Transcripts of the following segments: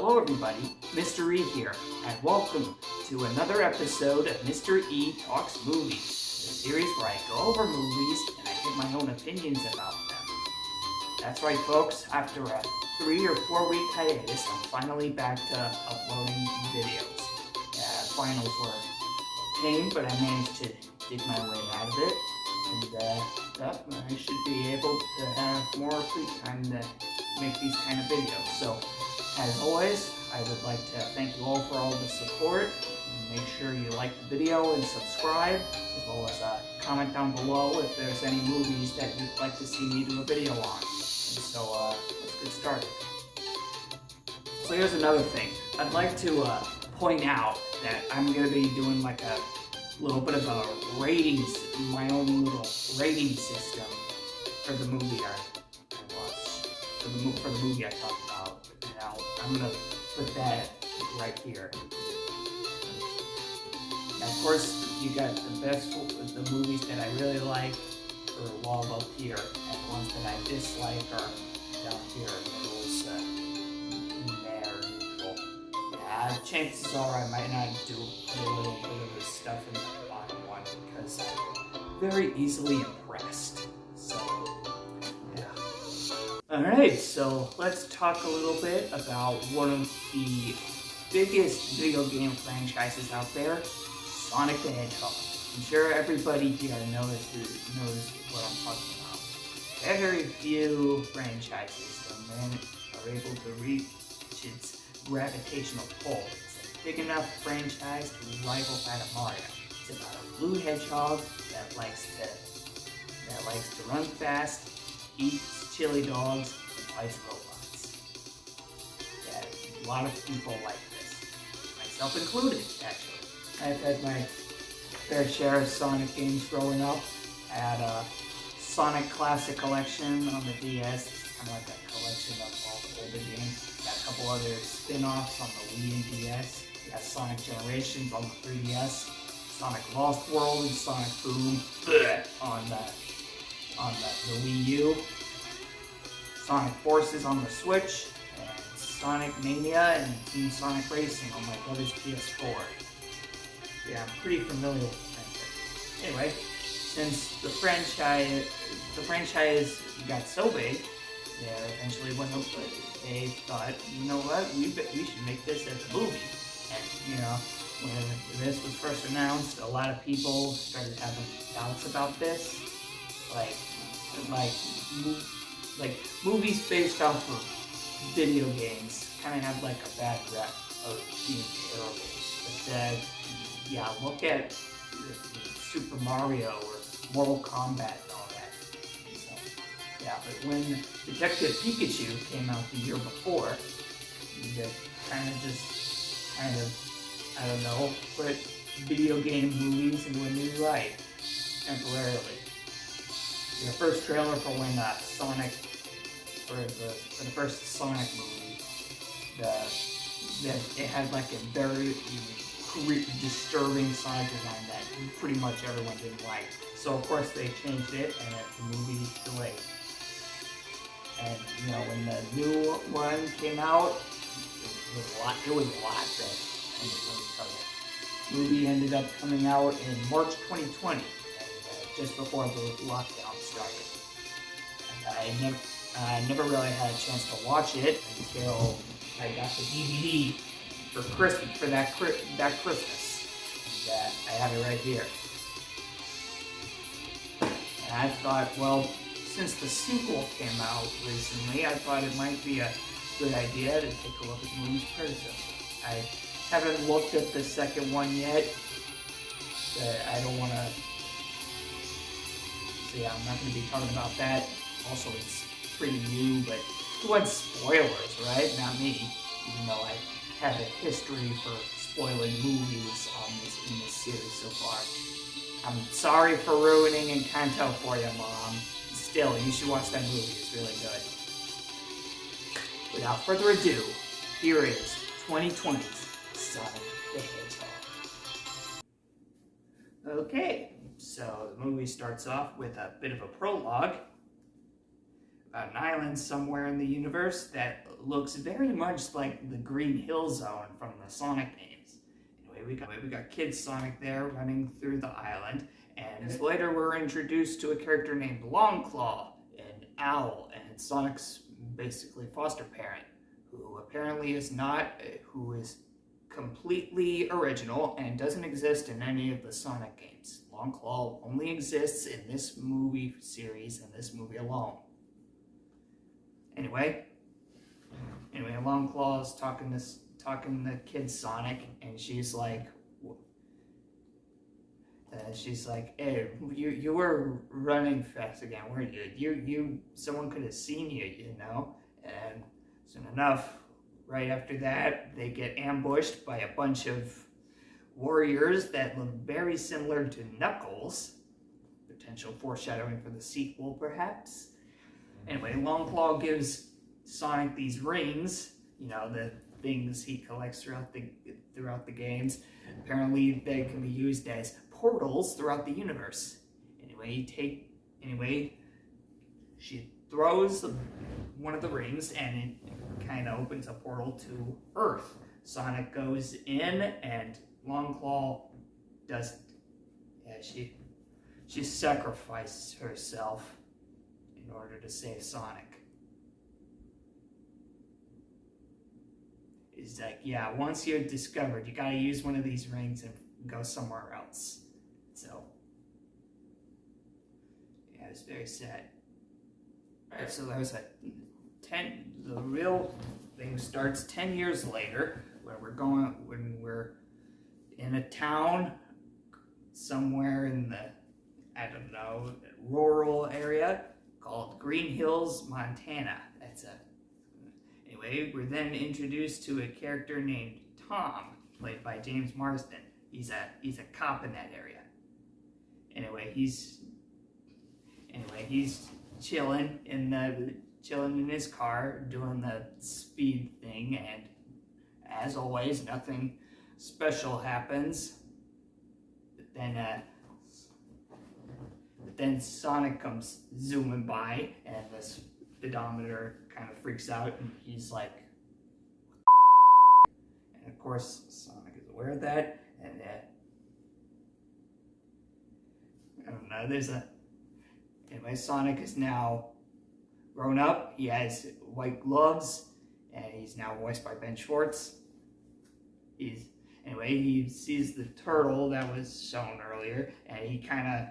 Hello everybody, Mr. E here, and welcome to another episode of Mr. E Talks Movies, the series where I go over movies and I give my own opinions about them. That's right folks, after a 3 or 4 week hiatus, I'm finally back to uploading videos. Finals were a pain, but I managed to dig my way out of it, and I should be able to have more free time to make these kind of videos. So, as always, I would like to thank you all for all the support. Make sure you like the video and subscribe, as well as comment down below if there's any movies that you'd like to see me do a video on. And so, let's get started. So here's another thing. I'd like to point out that I'm going to be doing like a little bit of a my own little rating system for the movie I watched, for the movie I talked about. Now, I'm going to put that right here. Now, of course, you got the movies that I really like are all up here, and the ones that I dislike are down here in the middle, in there, neutral. Yeah, chances are I might not do a little bit of this stuff in the bottom one because I'm very easily impressed. So, yeah. Alright, so let's talk a little bit about one of the biggest video game franchises out there, Sonic the Hedgehog. I'm sure everybody here knows what I'm talking about. Very few franchises are able to reach its gravitational pull. It's a big enough franchise to rival that of Mario. It's about a blue hedgehog that likes to run fast, eats chili dogs, and fights robots. Yeah, a lot of people like this, myself included, actually. I've had my fair share of Sonic games growing up. I had a Sonic Classic Collection on the DS. It's kind of like a collection of all the older games. Got a couple other spin-offs on the Wii and DS. We got Sonic Generations on the 3DS. Sonic Lost World and Sonic Boom on the Wii U. Sonic Forces on the Switch. And Sonic Mania and Team Sonic Racing on my brother's PS4. Yeah, I'm pretty familiar with the franchise. Anyway, since the franchise got so big, there eventually went up. They thought, you know what, we should make this as a movie. And when this was first announced, a lot of people started having doubts about this. Like movies based off of video games kind of have like a bad rep of being terrible. But yeah, look at Super Mario or Mortal Kombat and all that. So, yeah, but when Detective Pikachu came out the year before, they I don't know, put video game movies into a new light temporarily. The first trailer for when Sonic, for the first Sonic movie, it had like a very disturbing side design that pretty much everyone didn't like. So of course they changed it and the movie delayed. And when the new one came out, it was a lot better. The movie ended up coming out in March 2020, just before the lockdown started. And I never really had a chance to watch it until I got the DVD for Christmas, that Christmas. And I have it right here. And I thought, well, since the sequel came out recently, I thought it might be a good idea to take a look at the movie's predecessor. I haven't looked at the second one yet. I don't want to... So yeah, I'm not going to be talking about that. Also, it's pretty new, but who wants spoilers, right? Not me. Even though I have a history for spoiling movies in this series so far. I'm sorry for ruining Encanto for you, Mom. Still, you should watch that movie. It's really good. Without further ado, here is 2020's Sonic the Hedgehog. Okay, so the movie starts off with a bit of a prologue. an island somewhere in the universe that looks very much like the Green Hill Zone from the Sonic games. Anyway, we got Kid Sonic there running through the island, and later we're introduced to a character named Longclaw, an owl, and Sonic's basically foster parent, who apparently is completely original and doesn't exist in any of the Sonic games. Longclaw only exists in this movie series and this movie alone. Anyway, Longclaw's talking to Kid Sonic, and she's like, hey, you were running fast again, weren't you? Someone could have seen you, you know? And soon enough, right after that, they get ambushed by a bunch of warriors that look very similar to Knuckles. Potential foreshadowing for the sequel, perhaps. Anyway, Longclaw gives Sonic these rings, you know, the things he collects throughout the games. Apparently, they can be used as portals throughout the universe. Anyway, she throws one of the rings, and it kind of opens a portal to Earth. Sonic goes in, and Longclaw doesn't. Yeah, she sacrifices herself in order to save Sonic. It's like, yeah, once you're discovered, you gotta use one of these rings and go somewhere else. So, yeah, it's very sad. Alright, so there's the real thing starts 10 years later, when we're in a town somewhere in the, rural area called Green Hills, Montana. Anyway, we're then introduced to a character named Tom, played by James Marsden. He's a cop in that area. Anyway, he's chilling in his car, doing the speed thing, and as always, nothing special happens. But then Sonic comes zooming by, and the speedometer kind of freaks out, and he's like, and of course Sonic is aware of that, and I don't know, anyway, Sonic is now grown up. He has white gloves, and he's now voiced by Ben Schwartz. He sees the turtle that was shown earlier, and he kind of,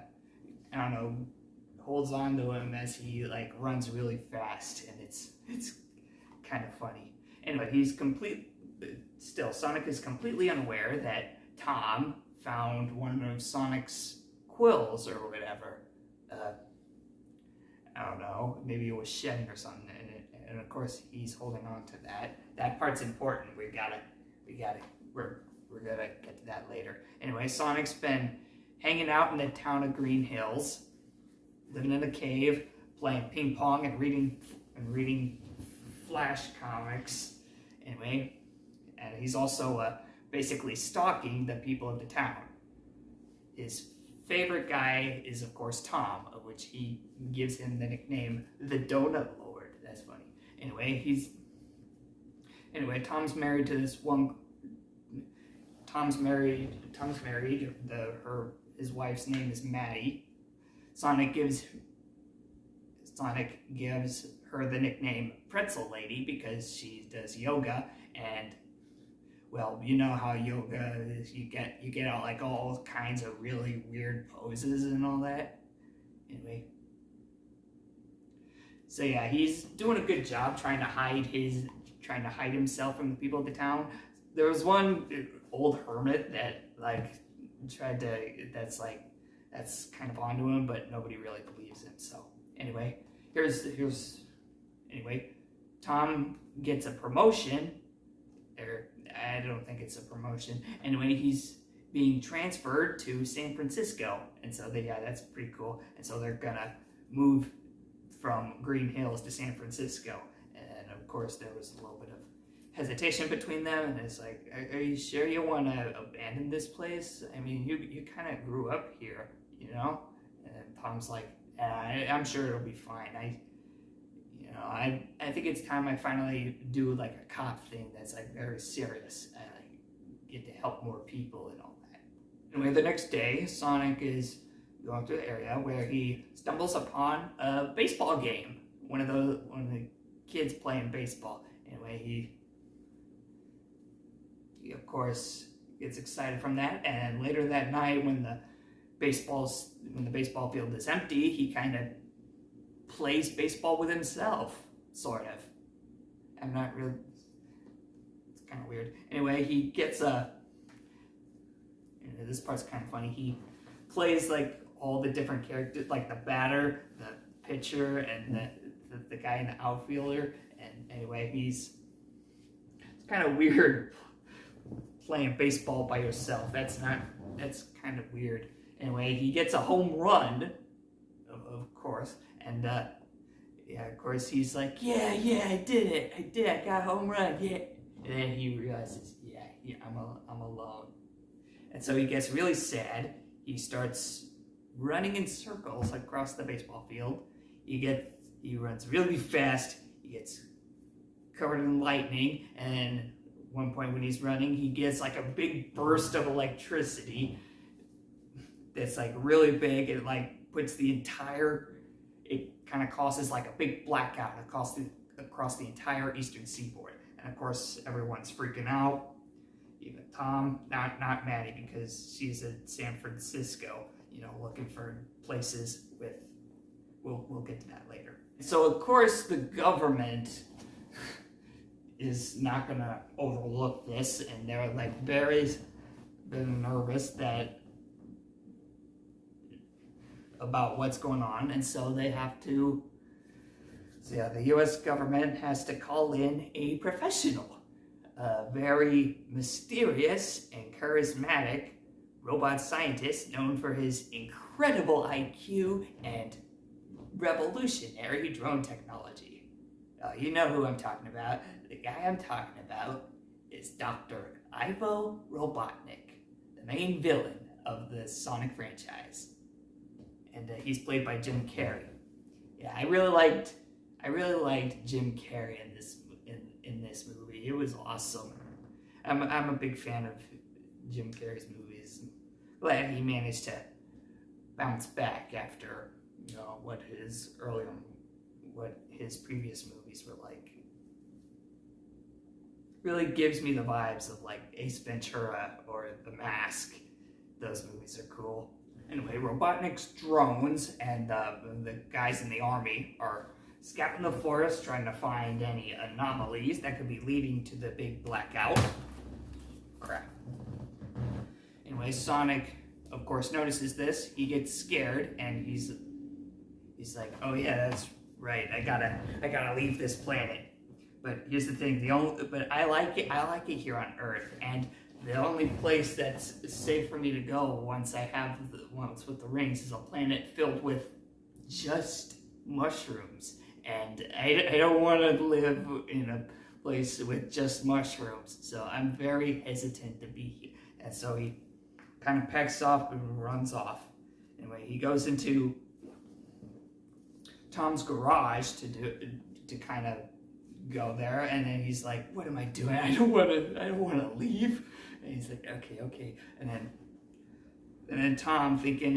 holds on to him as he runs really fast, and it's kind of funny. Anyway, Sonic is completely unaware that Tom found one of Sonic's quills or whatever. I don't know, maybe it was shedding or something, and of course he's holding on to that. That part's important. We're gonna get to that later. Anyway, Sonic's been hanging out in the town of Green Hills, living in a cave, playing ping pong and reading Flash comics. Anyway, and he's also basically stalking the people of the town. His favorite guy is, of course, Tom, of which he gives him the nickname the Donut Lord. That's funny. Anyway, Tom's married to this one. Tom's married. His wife's name is Maddie. Sonic gives her the nickname Pretzel Lady because she does yoga, and well, you know how yoga is. You get out all kinds of really weird poses and all that. Anyway, so yeah, he's doing a good job trying to hide himself from the people of the town. There was one old hermit that that's kind of onto him, but nobody really believes him. So anyway, Tom gets a promotion, or I don't think it's a promotion. Anyway, he's being transferred to San Francisco, and so that's pretty cool. And so they're gonna move from Green Hills to San Francisco, and of course there was a little bit of hesitation between them, and it's like, are you sure you want to abandon this place? I mean, you kind of grew up here, you know? And Tom's like, I'm sure it'll be fine. I think it's time I finally do like a cop thing that's like very serious and I get to help more people and all that. Anyway, the next day, Sonic is going through the area where he stumbles upon a baseball game. One of the kids playing baseball. Anyway, he of course gets excited from that, and later that night when the baseball field is empty, he kind of plays baseball with himself, sort of. I'm not really, it's kind of weird. Anyway, he gets this part's kind of funny, he plays like all the different characters, like the batter, the pitcher, and the guy in the outfielder. And anyway, it's kind of weird playing baseball by yourself. That's kind of weird. Anyway, he gets a home run, of course, and yeah, of course he's like, yeah, I did it, I got a home run, yeah. And then he realizes, yeah, I'm alone, and so he gets really sad. He starts running in circles across the baseball field. He runs really fast. He gets covered in lightning, and at one point when he's running, he gets like a big burst of electricity that's like really big. It like puts it kind of causes like a big blackout across the entire eastern seaboard. And of course, everyone's freaking out. Even Tom, not Maddie, because she's in San Francisco, looking for places with, we'll get to that later. So of course the government is not gonna overlook this, and they're like very nervous about what's going on, and so they have to, the US government has to call in a professional, a very mysterious and charismatic robot scientist known for his incredible IQ and revolutionary drone technology. You know who I'm talking about. The guy I'm talking about is Dr. Ivo Robotnik, the main villain of the Sonic franchise. And he's played by Jim Carrey. Yeah, I really liked Jim Carrey in this movie. It was awesome. I'm a big fan of Jim Carrey's movies. Glad he managed to bounce back after what his previous movies were like. Really gives me the vibes of like Ace Ventura or The Mask. Those movies are cool. Anyway, Robotnik's drones and the guys in the army are scouting the forest trying to find any anomalies that could be leading to the big blackout. Crap. Anyway, Sonic, of course, notices this. He gets scared, and he's like, "Oh yeah, that's right. I gotta leave this planet." But here's the thing: but I like it here on Earth, and the only place that's safe for me to go once with the rings is a planet filled with just mushrooms, and I don't want to live in a place with just mushrooms. So I'm very hesitant to be here, and so he kind of packs off and runs off. Anyway, he goes into Tom's garage to kind of go there, and then he's like, "What am I doing? I don't want to leave." And he's like, "Okay," and then Tom, thinking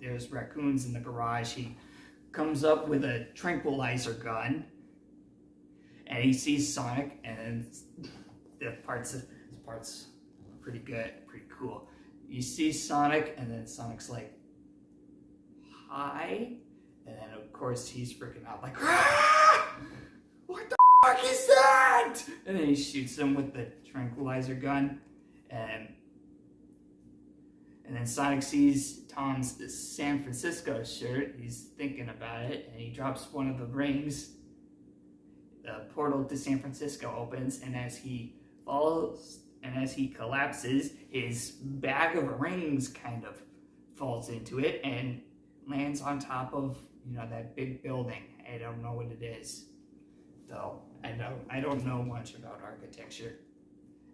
there's raccoons in the garage, he comes up with a tranquilizer gun, and he sees Sonic, and this part's pretty good, pretty cool. You see Sonic, and then Sonic's like, "Hi," and then of course he's freaking out like, "Ah! What the fuck is that?" And then he shoots him with the tranquilizer gun, and then Sonic sees Tom's San Francisco shirt. He's thinking about it, and he drops one of the rings. The portal to San Francisco opens, and as he collapses, his bag of rings kind of falls into it and lands on top of that big building. I don't know what it is, though. I don't know much about architecture.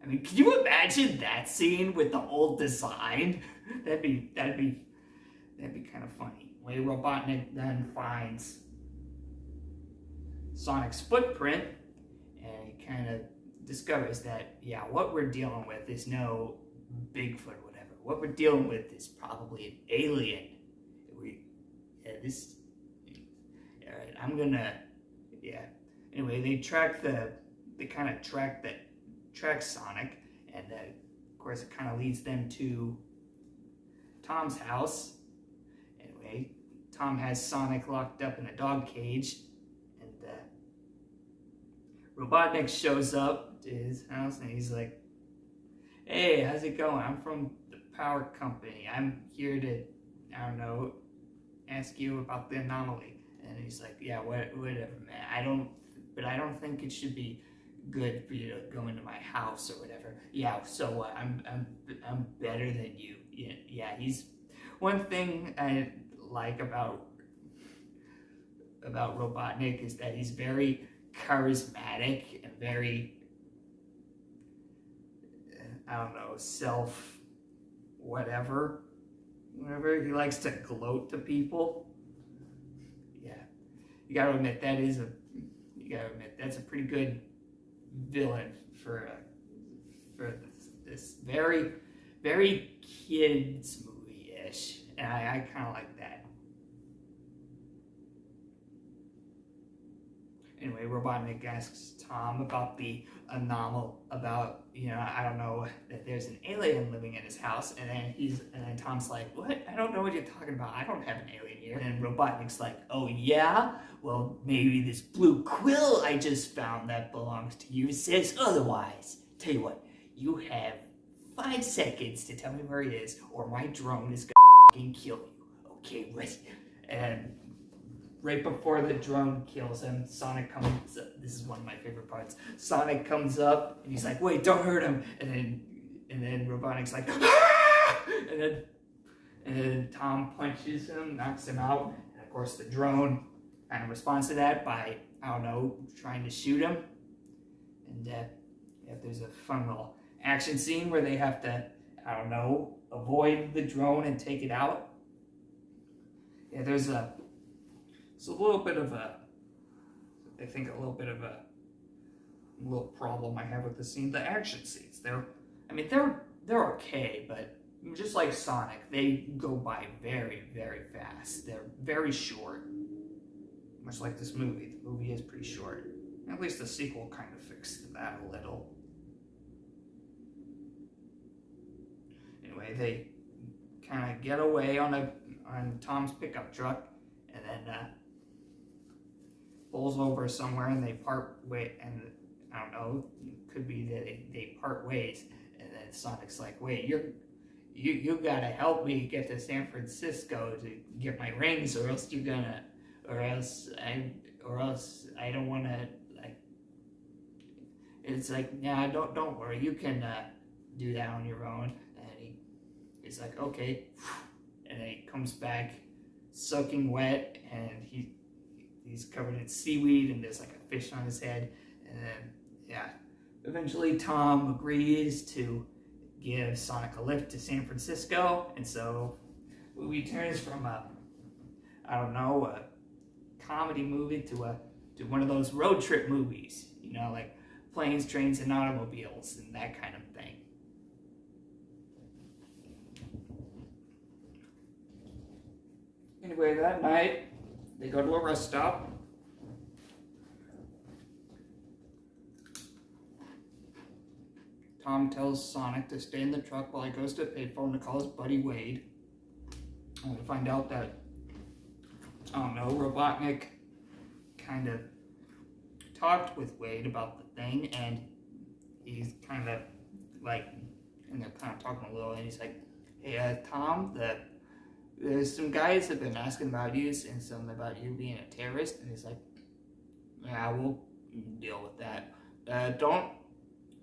I mean, can you imagine that scene with the old design? That'd be kind of funny. Anyway, Robotnik then finds Sonic's footprint, and he kind of discovers that, yeah, what we're dealing with is no Bigfoot or whatever. What we're dealing with is probably an alien. Alright, I'm gonna, yeah. Anyway, they track Sonic, and of course it kind of leads them to Tom's house. Anyway, Tom has Sonic locked up in a dog cage, and Robotnik shows up to his house, and he's like, "Hey, how's it going? I'm from the power company. I'm here to, I don't know, ask you about the anomaly." And he's like, "Yeah, whatever, man. I don't think it should be good for you to go into my house or whatever." "Yeah, so what? I'm better than you." Yeah. He's one thing I like about Robotnik is that he's very charismatic and very, I don't know, whatever. He likes to gloat to people. Yeah, you gotta admit that's a pretty good villain for this very, very kids movie-ish, and I kind of like that. Anyway, Robotnik asks Tom about the anomaly, about, I don't know, that there's an alien living in his house, and then Tom's like, "What? I don't know what you're talking about. I don't have an alien here." And Robotnik's like, "Oh yeah? Well, maybe this blue quill I just found that belongs to you says otherwise. Tell you what, you have 5 seconds to tell me where he is, or my drone is gonna kill you. Okay, what?" And right before the drone kills him, Sonic comes up. This is one of my favorite parts. Sonic comes up, and he's like, "Wait, don't hurt him." And then Robotnik's like, "Ah!" And then Tom punches him, knocks him out. And of course, the drone kind of responds to that by, I don't know, trying to shoot him. And there's a fun little action scene where they have to, I don't know, avoid the drone and take it out. Yeah, there's a little bit of a little problem I have with the scene. The action scenes, they're okay, but just like Sonic, they go by very, very fast. They're very short, much like this movie. The movie is pretty short. At least the sequel kind of fixed that a little. Anyway, they kind of get away on Tom's pickup truck, and then pulls over somewhere, and they part way, and I don't know, it could be that they part ways, and then Sonic's like, "Wait, you gotta help me get to San Francisco to get my rings, or else I don't want to, like." It's like, "Nah, don't worry, you can do that on your own." And he's like, "Okay," and then he comes back soaking wet, and he's covered in seaweed, and there's like a fish on his head. And then, eventually Tom agrees to give Sonic a lift to San Francisco, and so the movie turns from a comedy movie to one of those road trip movies, like planes, trains, and automobiles, and that kind of thing. Anyway, that night, they go to a rest stop. Tom tells Sonic to stay in the truck while he goes to a payphone to call his buddy Wade. And we find out that, I don't know, Robotnik kind of talked with Wade about the thing, and he's kind of like, and they're kind of talking a little, and he's like, "Hey, Tom, there's some guys have been asking about you and something about you being a terrorist." And he's like, "Yeah, we'll deal with that.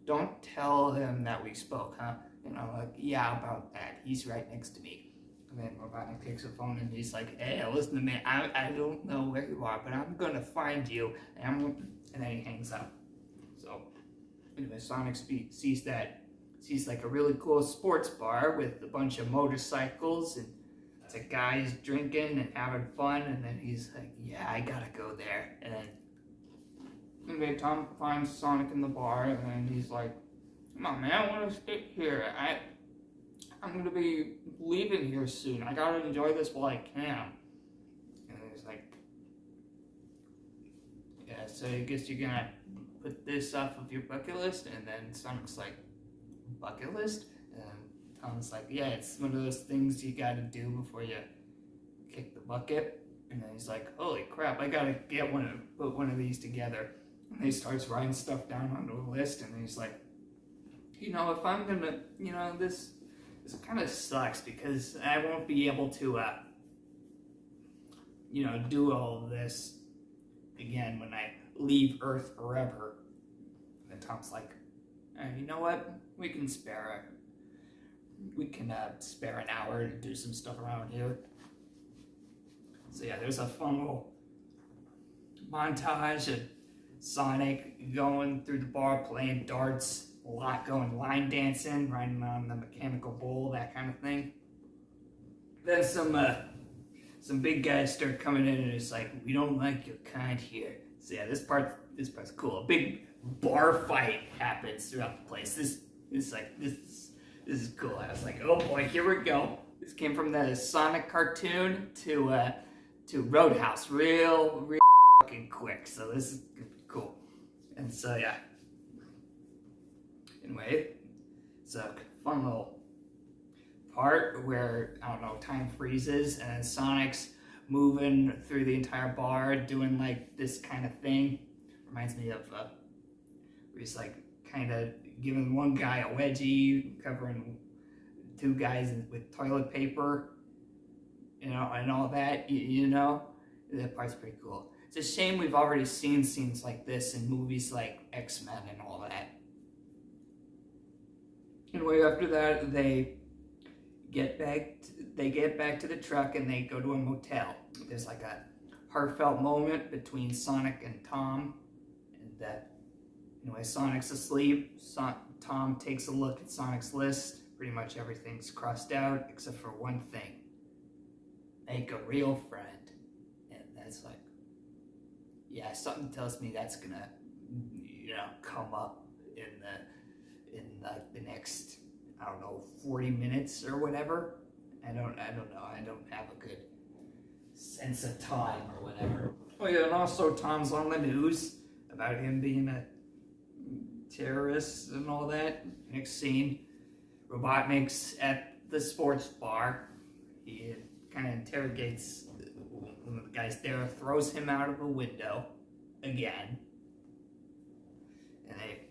Don't tell him that we spoke, huh?" And I'm like, "Yeah, about that. He's right next to me." And then Robotnik takes the phone, and he's like, "Hey, listen to me. I don't know where you are, but I'm gonna find you." And then he hangs up. So anyway, Sonic sees like a really cool sports bar with a bunch of motorcycles, and it's a guy's drinking and having fun, and then he's like, yeah, I gotta go there. And then anyway, Tom finds Sonic in the bar, and then he's like, come on, man, I want to stay here. I'm gonna be leaving here soon. I gotta enjoy this while I can. And he's like, yeah, so I guess you're gonna put this off of your bucket list. And then Sonic's like, bucket list? And Tom's like, yeah, it's one of those things you gotta do before you kick the bucket. And then he's like, holy crap, I gotta put one of these together. And he starts writing stuff down onto a list, and he's like, you know, if I'm gonna, you know, this kind of sucks because I won't be able to, you know, do all of this again when I leave Earth forever. And Tom's like, you know what? We can spare an hour to do some stuff around here. So yeah, there's a fun little montage of Sonic going through the bar, playing darts, a lot going line dancing, riding on the mechanical bull, that kind of thing. Then some big guys start coming in, and it's like, we don't like your kind here. So yeah, this part's cool. A big bar fight happens throughout the place. This is cool. I was like, oh boy, here we go. This came from the Sonic cartoon to Roadhouse, real fucking quick. So this is cool. And so yeah. Anyway, it's a fun little part where, I don't know, time freezes and Sonic's moving through the entire bar doing like this kind of thing. Reminds me of where he's like kind of giving one guy a wedgie, covering two guys with toilet paper, you know, and all that, you know. That part's pretty cool. It's a shame we've already seen scenes like this in movies like X-Men and all that. Anyway, after that, they get back to the truck and they go to a motel. There's like a heartfelt moment between Sonic and Tom, and anyway, Sonic's asleep. Tom takes a look at Sonic's list. Pretty much everything's crossed out except for one thing: make a real friend. And that's like, yeah, something tells me that's gonna, you know, come up in like the next, I don't know, 40 minutes or whatever. I don't know. I don't have a good sense of time or whatever. Oh yeah, and also Tom's on the news about him being a terrorist and all that. Next scene, Robotnik's at the sports bar. He kind of interrogates one of the guys there, throws him out of a window again. And they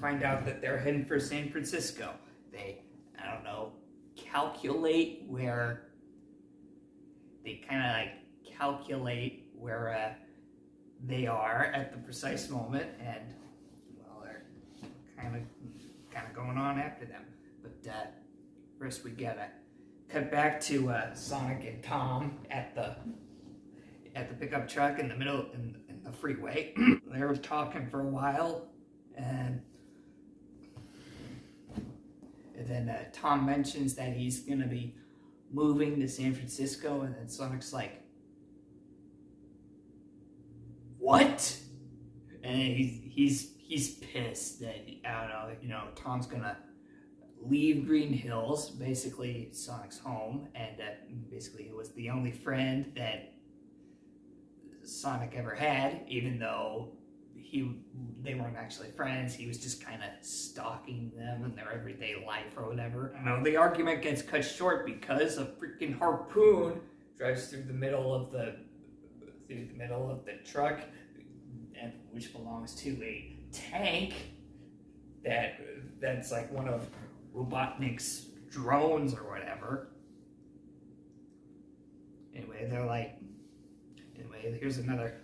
find out that they're heading for San Francisco. They, I don't know, calculate where they they are at the precise moment, and well, they're kind of going on after them. But first we gotta cut back to Sonic and Tom at the pickup truck in the middle in the freeway. They were talking for a while, and then Tom mentions that he's gonna be moving to San Francisco, and then Sonic's like, "What?" And he's pissed that, I don't know, you know, Tom's gonna leave Green Hills, basically Sonic's home, and basically it was the only friend that Sonic ever had, even though they weren't actually friends. He was just kind of stalking them in their everyday life or whatever. I know the argument gets cut short because a freaking harpoon drives through the middle of the truck, and which belongs to a tank that's like one of Robotnik's drones or whatever. Anyway, here's another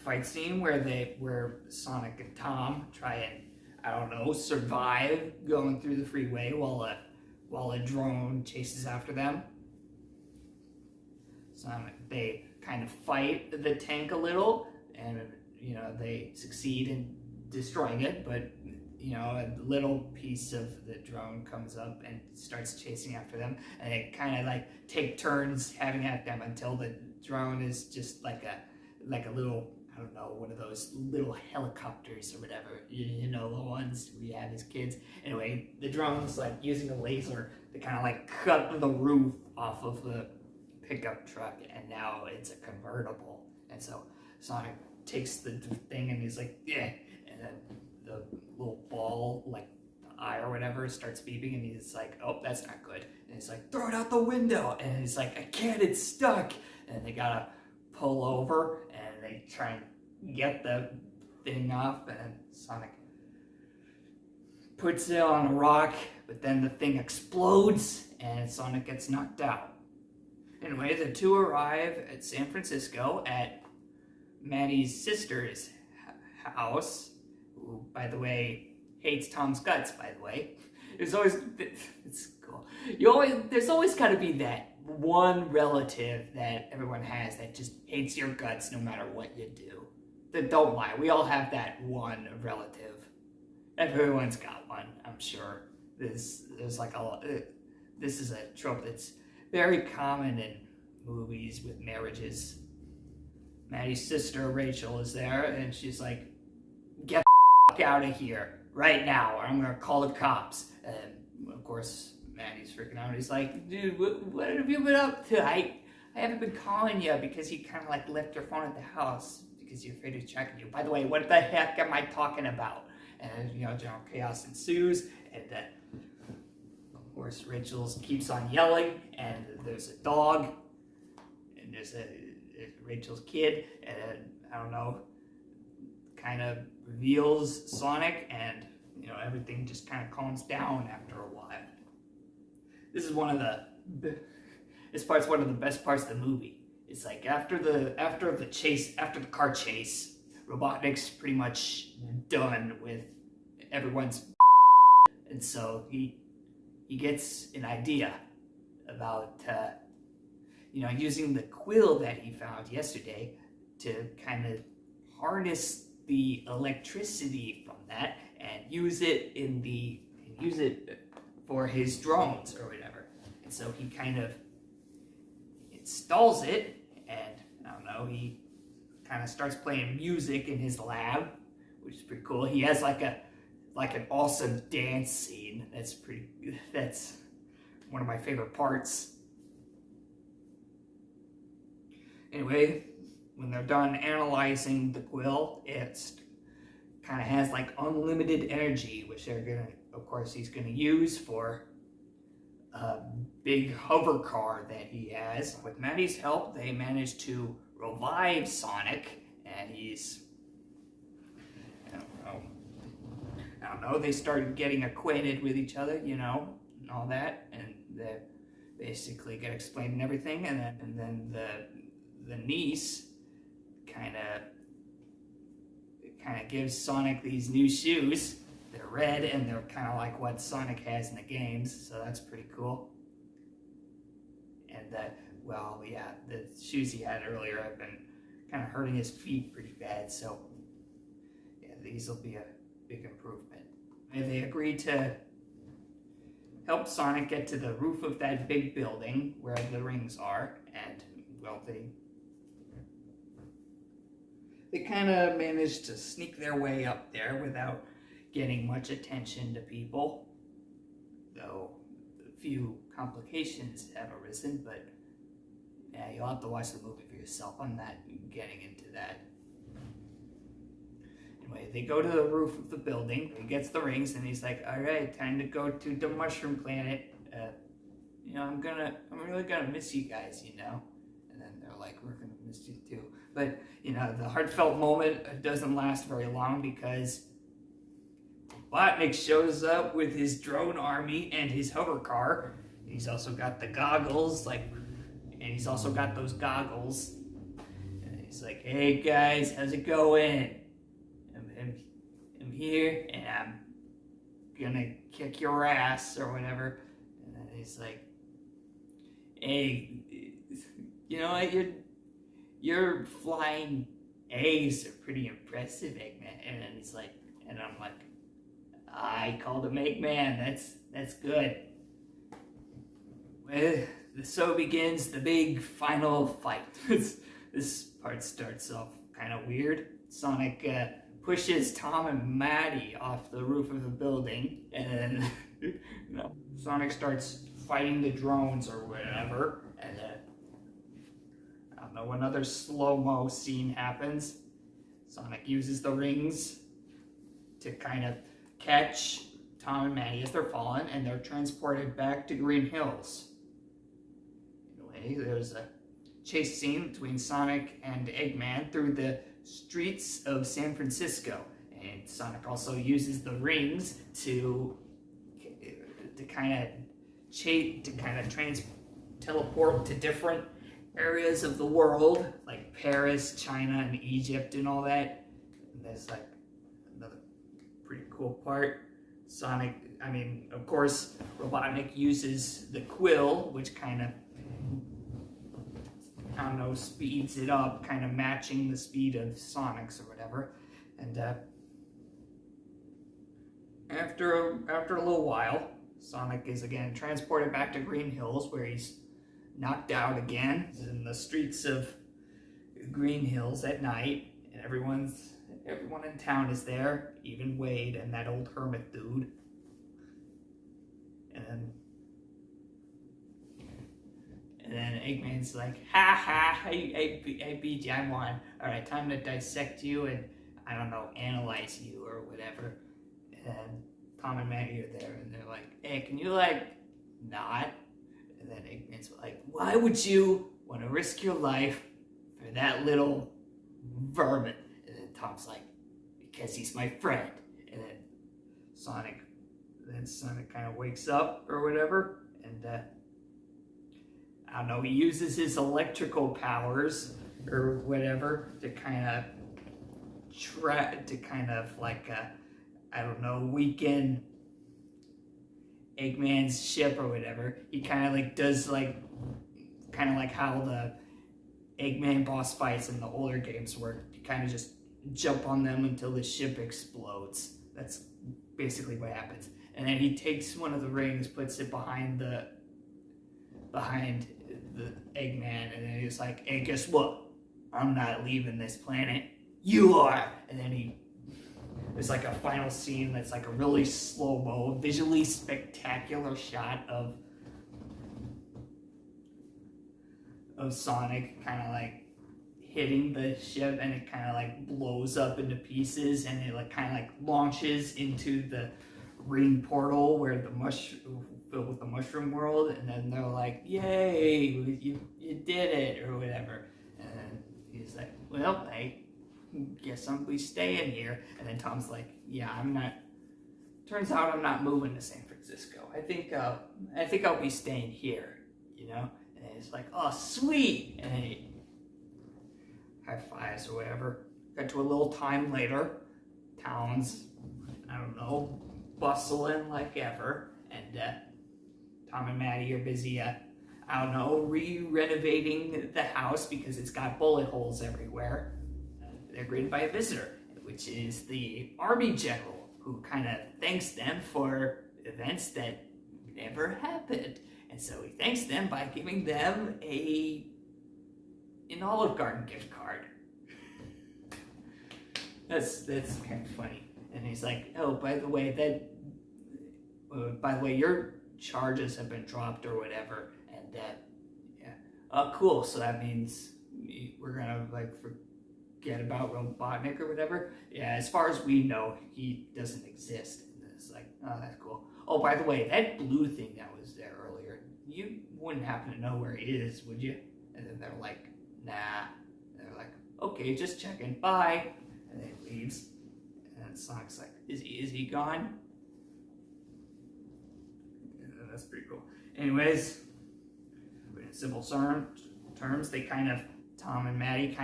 fight scene where Sonic and Tom try and, I don't know, survive going through the freeway while a drone chases after them. They kind of fight the tank a little, and you know, they succeed in destroying it, but a little piece of the drone comes up and starts chasing after them, and they kind of like take turns having at them until the drone is just like a little, I don't know, one of those little helicopters or whatever, the ones we had as kids. Anyway, the drone's like using a laser to kind of like cut the roof off of the pickup truck, and now it's a convertible. And so Sonic takes the thing and he's like, yeah, and then the little ball, like the eye or whatever, starts beeping, and he's like, oh, that's not good. And he's like, throw it out the window. And he's like, I can't, it's stuck. And they gotta pull over, and they try and get the thing off, and Sonic puts it on a rock, but then the thing explodes, and Sonic gets knocked out. Anyway, the two arrive at San Francisco at Maddie's sister's house, who, by the way, hates Tom's guts, by the way. It's cool. There's always got to be that one relative that everyone has that just hates your guts no matter what you do. Don't lie, we all have that one relative. Everyone's got one, I'm sure. There's like this is a trope that's very common in movies with marriages. Maddie's sister Rachel is there, and she's like, get the fuck out of here right now, or I'm gonna call the cops. And of course, Maddie's freaking out. He's like, dude, what have you been up to? I haven't been calling you because you kind of like left your phone at the house because you're afraid of tracking you. By the way, what the heck am I talking about? And general chaos ensues, and of course Rachel keeps on yelling, and there's a dog, and there's Rachel's kid, and I don't know, kind of reveals Sonic, and everything just kind of calms down after a while. This is one of the best parts of the movie. It's like after the car chase, Robotnik's pretty much done with everyone's, and so he gets an idea about using the quill that he found yesterday to kind of harness the electricity from that and use it for his drones or whatever. And so he kind of installs it, and I don't know, he kind of starts playing music in his lab, which is pretty cool. He has like an awesome dance scene. That's one of my favorite parts. Anyway, when they're done analyzing the quill, it kind of has like unlimited energy, which he's gonna use for a big hover car that he has. With Maddie's help, they manage to revive Sonic, and he's, I don't know, they started getting acquainted with each other, and all that, and they basically get explained and everything, and then the niece kind of gives Sonic these new shoes. They're red, and they're kind of like what Sonic has in the games, so that's pretty cool. And the shoes he had earlier have been kind of hurting his feet pretty bad, so yeah, these will be a big improvement. And they agreed to help Sonic get to the roof of that big building where the rings are, and they kind of managed to sneak their way up there without getting much attention to people, though a few complications have arisen, but yeah, you'll have to watch the movie for yourself. I'm not getting into that. Anyway, they go to the roof of the building. He gets the rings, and he's like, all right, time to go to the Mushroom Planet. I'm really gonna miss you guys, And then they're like, we're gonna miss you too. But, the heartfelt moment doesn't last very long, because Robotnik shows up with his drone army and his hover car. He's also got the goggles, and he's also got those goggles. And he's like, hey guys, how's it going? I'm here, and I'm gonna kick your ass, or whatever. And then he's like, hey, your flying eggs are pretty impressive, Eggman. And then he's like, and I'm like, I called him Eggman. That's good. Well, so begins the big final fight. This part starts off kind of weird. Sonic pushes Tom and Maddie off the roof of the building, and then Sonic starts fighting the drones or whatever, and I don't know, another slow-mo scene happens. Sonic uses the rings to kind of catch Tom and Maddie as they're falling, and they're transported back to Green Hills. Anyway, there's a chase scene between Sonic and Eggman through the streets of San Francisco, and Sonic also uses the rings to kind of teleport to different areas of the world, like Paris, China, and Egypt, and all that. And there's like another pretty cool part. Of course, Robotnik uses the quill, which kind of, I don't know, speeds it up, kind of matching the speed of Sonic's or whatever. And after a little while, Sonic is again transported back to Green Hills, where he's knocked out again. He's in the streets of Green Hills at night, and everyone in town is there, even Wade and that old hermit dude. And then Eggman's like, ha ha, I beat you, I won. Alright, time to dissect you and, I don't know, analyze you or whatever. And Tom and Maddie are there, and they're like, hey, can you, not? And then Eggman's like, why would you want to risk your life for that little vermin? And then Tom's like, because he's my friend. And then Sonic kind of wakes up or whatever, and I don't know, he uses his electrical powers or whatever to kind of weaken Eggman's ship or whatever. He kind of does how the Eggman boss fights in the older games work. You kind of just jump on them until the ship explodes. That's basically what happens. And then he takes one of the rings, puts it behind the Eggman, and then he's like, hey, guess what? I'm not leaving this planet. You are! And then there's like a final scene that's like a really slow-mo, visually spectacular shot of Sonic kind of hitting the ship, and it kind of blows up into pieces, and it kind of launches into the ring portal where filled with the mushroom world, and then they're like, yay, you did it, or whatever. And he's like, well, I guess I'm be staying here. And then Tom's like, yeah, turns out I'm not moving to San Francisco. I think I'll be staying here, And he's like, oh, sweet. And then he high fives or whatever. Got to a little time later. Town's, I don't know, bustling like ever. And Tom and Maddie are busy, re-renovating the house because it's got bullet holes everywhere. They're greeted by a visitor, which is the army general, who kind of thanks them for events that never happened. And so he thanks them by giving them an Olive Garden gift card. That's kind of funny. And he's like, oh, by the way, your charges have been dropped or whatever. And oh, cool. So that means we're gonna forget about Robotnik or whatever. Yeah, as far as we know, he doesn't exist. And it's like, oh, that's cool. Oh, by the way, that blue thing that was there earlier, you wouldn't happen to know where it is, would you? And then they're like, nah. And they're like, okay, just checking. Bye. And then he leaves. And Sonic's like, is he gone? Yeah, that's pretty cool. Anyways, in simple terms, they Tom and Maddie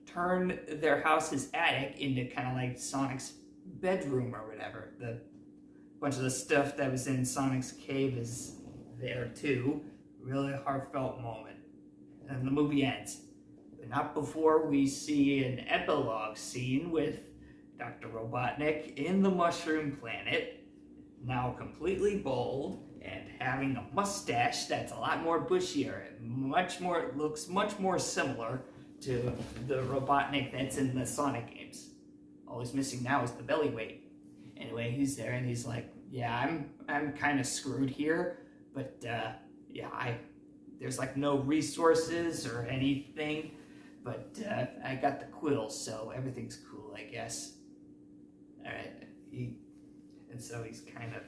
turn their house's attic into Sonic's bedroom or whatever. The bunch of the stuff that was in Sonic's cave is there too. Really heartfelt moment. And the movie ends. But not before we see an epilogue scene with Dr. Robotnik in the Mushroom Planet, now completely bald and having a mustache that's a lot more bushier and looks much more similar to the Robotnik that's in the Sonic games. All he's missing now is the belly weight. Anyway, he's there and he's like, yeah, I'm kind of screwed here, but yeah, there's like no resources or anything, but I got the quills, so everything's cool, I guess. All right, and so he's kind of,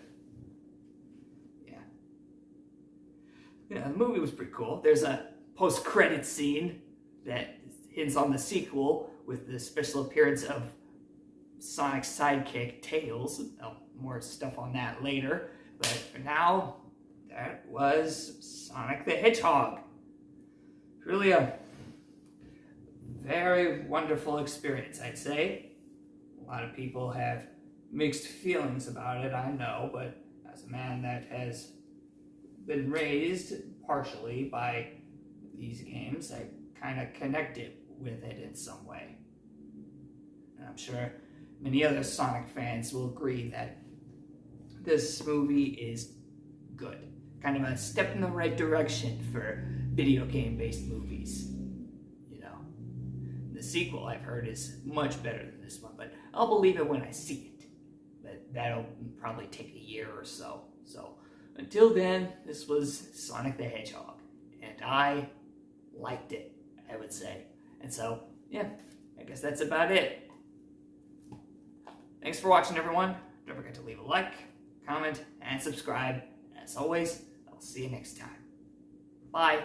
yeah, the movie was pretty cool. There's a post-credit scene that hints on the sequel with the special appearance of Sonic's sidekick, Tails. More stuff on that later, but for now, that was Sonic the Hedgehog. Really a very wonderful experience, I'd say. A lot of people have mixed feelings about it, I know, but as a man that has been raised partially by these games, I kind of connected with it in some way. And I'm sure many other Sonic fans will agree that this movie is good. Kind of a step in the right direction for video game-based movies. You know, the sequel I've heard is much better than this one, but I'll believe it when I see it. But that'll probably take a year or so. So until then, this was Sonic the Hedgehog, and I liked it, I would say. And so, yeah, I guess that's about it. Thanks for watching, everyone. Don't forget to leave a like, comment, and subscribe. As always, I'll see you next time. Bye.